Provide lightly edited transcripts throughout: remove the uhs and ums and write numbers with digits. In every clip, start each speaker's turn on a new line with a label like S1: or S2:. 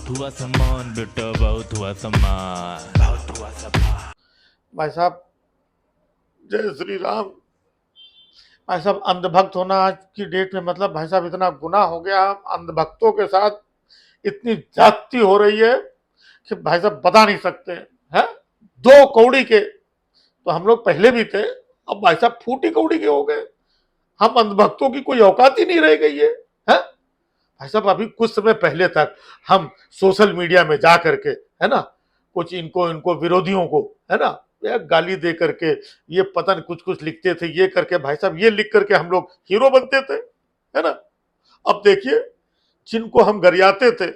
S1: बहुत हुआ सम्मान बेटा, बहुत हुआ सम्मान, बहुत हुआ सम्मान।
S2: भाई साहब, जय श्री राम। भाई साहब, अंधभक्त होना आज की डेट में मतलब भाई साहब इतना गुनाह हो गया। अंधभक्तों के साथ इतनी जाति हो रही है कि भाई साहब बता नहीं सकते हैं। दो कौड़ी के तो हम लोग पहले भी थे, अब भाई साहब फूटी कौड़ी के हो गए। हम अंधभक्तों की कोई औकात ही नहीं रह गई है? भाई साहब, अभी कुछ समय पहले तक हम सोशल मीडिया में जा करके, है ना, कुछ इनको इनको विरोधियों को, है ना, गाली दे करके, ये पता नहीं कुछ कुछ लिखते थे, ये करके भाई साहब ये लिख करके हम लोग हीरो बनते थे, है ना। अब देखिए, जिनको हम गरियाते थे,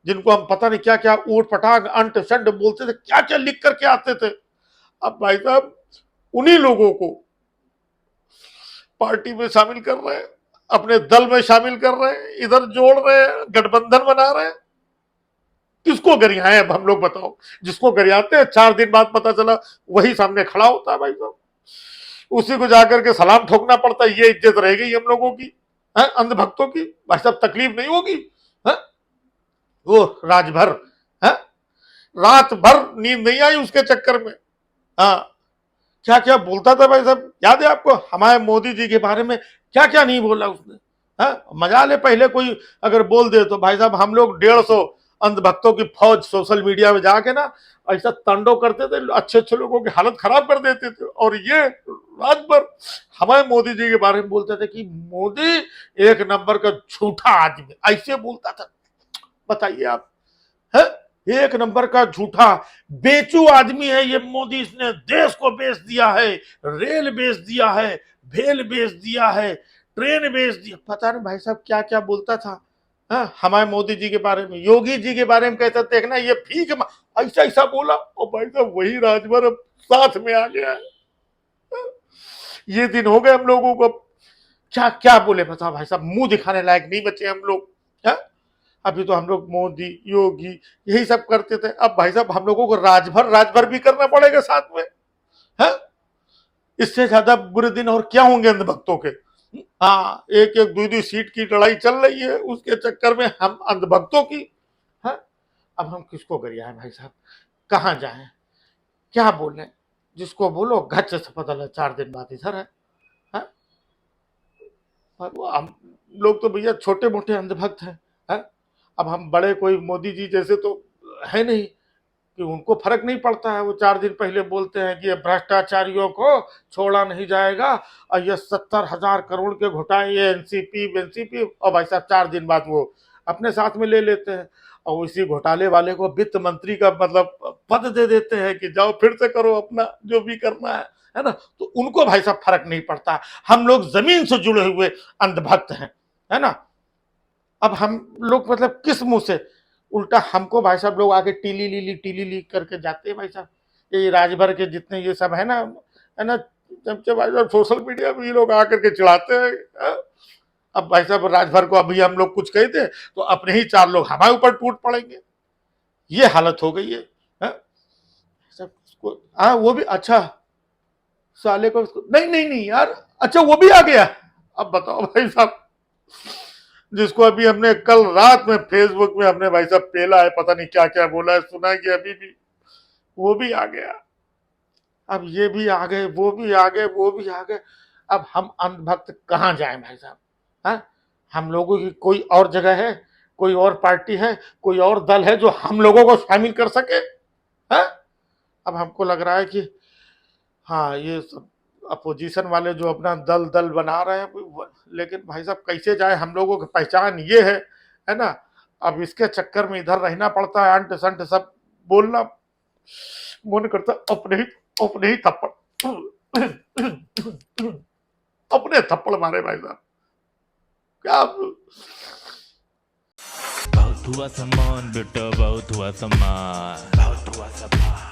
S2: जिनको हम पता नहीं क्या क्या ऊट पटांग अंट शंड बोलते थे, क्या क्या लिख करके आते थे, अब भाई साहब उन्हीं लोगों को पार्टी में शामिल कर रहे हैं, अपने दल में शामिल कर रहे हैं, इधर जोड़ रहे हैं, गठबंधन बना रहे हैं। किसको गरियाएं अब हम लोग बताओ? जिसको गरियाते हैं 4 दिन बाद पता चला वही सामने खड़ा होता है भाई साहब, उसी को जाकर के सलाम ठोकना पड़ता है। ये इज्जत रह गई हम लोगों की, है अंधभक्तों की। भाई साहब तकलीफ नहीं होगी? है वो राजभर, है रात भर नींद नहीं आई उसके चक्कर में। हाँ, क्या क्या बोलता था भाई साहब, याद है आपको? हमारे मोदी जी के बारे में क्या क्या नहीं बोला उसने। मजा ले, पहले कोई अगर बोल दे तो भाई साहब हम लोग 150 अंधभक्तों की फौज सोशल मीडिया में जाके ना ऐसा तांडव करते थे, अच्छे अच्छे लोगों की हालत खराब कर देते थे। और ये रात भर हमारे मोदी जी के बारे में बोलते थे कि मोदी एक नंबर का झूठा आदमी, ऐसे बोलता था। बताइए आप, है एक नंबर का झूठा बेचू आदमी है ये मोदी। इसने देश को बेच दिया है, रेल बेच दिया है, भेल बेच दिया है, ट्रेन बेच दिया, पता नहीं भाई साहब क्या क्या बोलता था। हमारे मोदी जी के बारे में, योगी जी के बारे में कहते थे ना ये भीख, ऐसा ऐसा बोला। और भाई साहब वही राजभर अब साथ में आ गया है। ये दिन हो गए हम लोगों को, क्या क्या बोले बताओ भाई साहब, मुंह दिखाने लायक नहीं बचे हम लोग। है अभी तो हम लोग मोदी योगी यही सब करते थे, अब भाई साहब हम लोगों को राजभर राजभर भी करना पड़ेगा साथ में। है इससे ज्यादा बुरे दिन और क्या होंगे अंधभक्तों के? हाँ, एक एक दो दो सीट की लड़ाई चल रही है, उसके चक्कर में हम अंधभक्तों की। है अब हम किसको गरियाएं भाई साहब? कहाँ जाएं, क्या बोले? जिसको बोलो गच्च से पता लगा 4 दिन बाद इधर है। है? हम लोग तो भैया छोटे मोटे अंधभक्त हैं। है? अब हम बड़े कोई मोदी जी जैसे तो है नहीं कि उनको फर्क नहीं पड़ता है। वो 4 दिन पहले बोलते हैं कि ये भ्रष्टाचारियों को छोड़ा नहीं जाएगा और ये 70,000 करोड़ के घोटाले, ये एनसीपी एनसीपी, और भाई साहब 4 दिन बाद वो अपने साथ में ले लेते हैं और उसी घोटाले वाले को वित्त मंत्री का मतलब पद दे देते हैं कि जाओ फिर से करो अपना जो भी करना है ना। तो उनको भाई साहब फर्क नहीं पड़ता। हम लोग जमीन से जुड़े हुए अंधभक्त हैं, है ना। अब हम लोग मतलब किस मुंह से, उल्टा हमको भाई साहब लोग आके टीली ली करके जाते हैं भाई साहब। ये राजभर के जितने ये सब है ना चमचे भाई साहब, सोशल मीडिया में ये लोग आकर के चिढ़ाते हैं। अब भाई साहब राजभर को अभी हम लोग कुछ कहते तो अपने ही 4 लोग हमारे ऊपर टूट पड़ेंगे। ये हालत हो गई है? सब हाँ वो भी अच्छा, साले को नहीं नहीं नहीं यार, अच्छा वो भी आ गया। अब बताओ भाई साहब, जिसको अभी हमने कल रात में फेसबुक में हमने भाई साहब पेला है, पता नहीं क्या क्या बोला है, सुना है कि अभी भी वो भी आ गया। अब ये भी आ गए, वो भी आ गए, वो भी आ गए। अब हम अंधभक्त कहाँ जाएं भाई साहब? हाँ, हम लोगों की कोई और जगह है, कोई और पार्टी है, कोई और दल है जो हम लोगों को शामिल कर सके? है अब हमको लग रहा है कि हाँ, ये सब अपोजिशन वाले जो अपना दल दल बना रहे हैं, लेकिन भाई साहब कैसे जाए? हम लोगों की पहचान ये है ना। अब इसके चक्कर में इधर रहना पड़ता है, अंट संट सब बोलना मन करता, अपने ही थप्पड़ अपने थप्पड़ मारे भाई साहब। क्या
S1: बहुत हुआ सम्मान बेटा, बहुत हुआ सम्मान, बहुत हुआ सम्मान।